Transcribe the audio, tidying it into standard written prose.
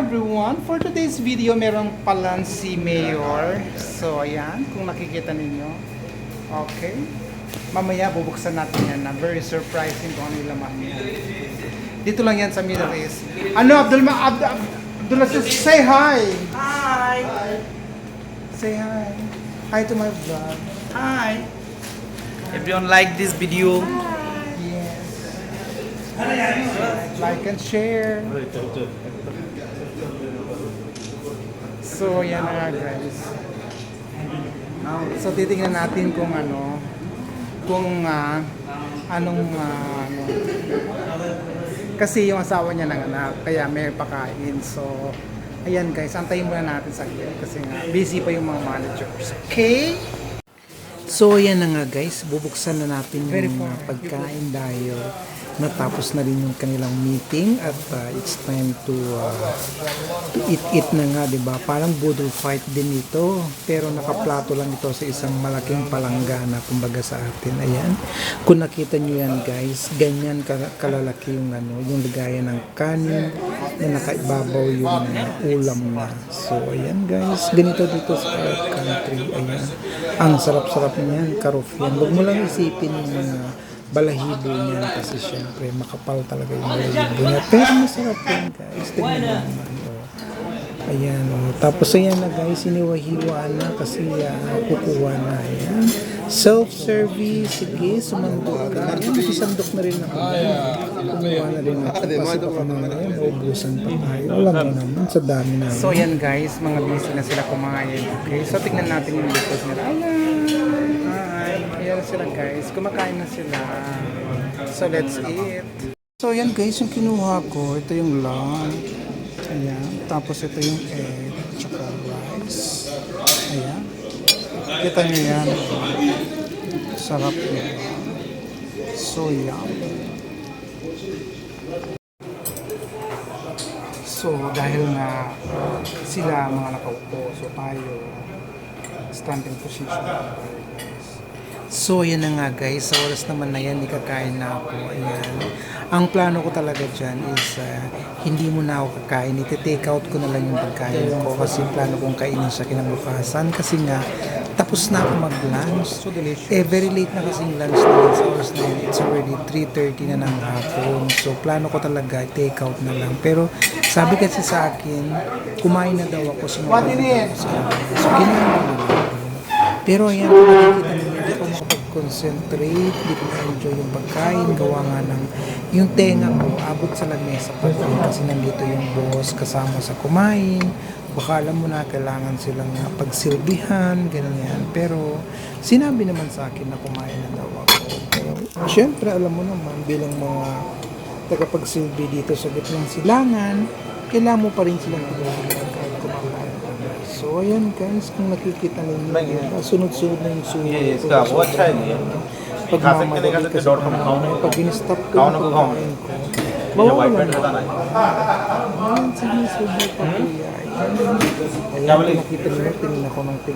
everyone! For today's video, meron palang si Mayor. So, ayan, kung nakikita ninyo. Okay. Mamaya, bubuksan natin yan na very surprising kung ano yung laman niya. Dito lang yan sa Middle East. Ano, Abdul, say hi! Hi! Say hi. Hi to my vlog. Hi! Everyone like this video? Yes. Like and share. So, yan na nga guys. So, titingnan natin kung ano, kasi yung asawa niya nanganak, kaya may pakain. So, ayan guys, antayin muna natin saglit kasi nga, busy pa yung mga managers. Okay? So, ayan na nga guys, bubuksan na natin yung pagkain dahil natapos na rin yung kanilang meeting at it's time to eat na nga, diba? Parang budol fight din ito, pero nakaplato lang ito sa isang malaking palanggana kumbaga sa atin. Ayan, kung nakita nyo yan guys, ganyan kalalaki yung yung lagayan ng kanin na nakaibabaw yung ulam na. So ayan guys, ganito dito sa Arab country. Ayan, ang sarap-sarap niyan, karofyan. Huwag mo lang isipin yung balahibo niyan kasi syempre makapal talaga yung balahibo niya, pero masarap yan guys. Tingnan mo naman. Ayan, tapos ayan na guys, iniwahiwa na kasi kukuha na. Ayan, self-service. Sige, sumandok ka. Ayan, sisandok na rin ako. Kumuha na rin ako kasi baka mamaya maubusan pa tayo. Alam mo naman, sa dami namin. So ayan guys, mga busy na sila kumain. Okay, so tignan natin yung likod nila. Ayan sila guys, kumakain na sila. So let's eat. So ayan guys, yung kinuha ko, ito yung lamb. Ayan, tapos ito yung egg, tsaka rice. Ayan. Kita nyo yan. Sarap yan. So yum. So dahil nga sila mga nakaupo, so tayo standing position. So, yan na nga guys. Sa oras naman na yan, ikakain na ako. Ayan. Ang plano ko talaga dyan is hindi mo na ako kakain. Iti-take out ko na lang yung pagkain ko kasi plano kong kainin siya kinabukasan. Kasi nga, tapos na ako mag-lunch. So delicious. Very late na kasi yung lunch na yun. Sa oras na yun, it's already 3:30 na ng hapon. So, plano ko talaga, take out na lang. Pero, sabi kasi sa akin, kumain na daw ako. Sumagot na ako sa akin. So, ginawa na lang. Pero ayan, nakikita nyo, hindi ko makapag-concentrate, hindi ko ma-enjoy yung pagkain, gawa nga ng yung tenga ko, abot sa lamesa pa rin kasi nandito yung boss kasama sa kumain. Baka alam mo na, kailangan silang pagsilbihan, gano'n yan. Pero sinabi naman sa akin na kumain na daw ako. Pero syempre, alam mo naman, bilang mga tagapagsilbi dito sa gitnang silangan, kailangan mo pa rin silang pagkain kahit kumakain. So, ayan guys, kung nakikita ninyo, sunod-sunod na yung sunod. Yes, ka, वो अच्छा है ये Pagmamadali kasi pag in-stop ko yung pagkain ko, mawawala na. Ayan, sinusubo pa kuya. Ayan, nakita ninyo, tingin ako ng tingin.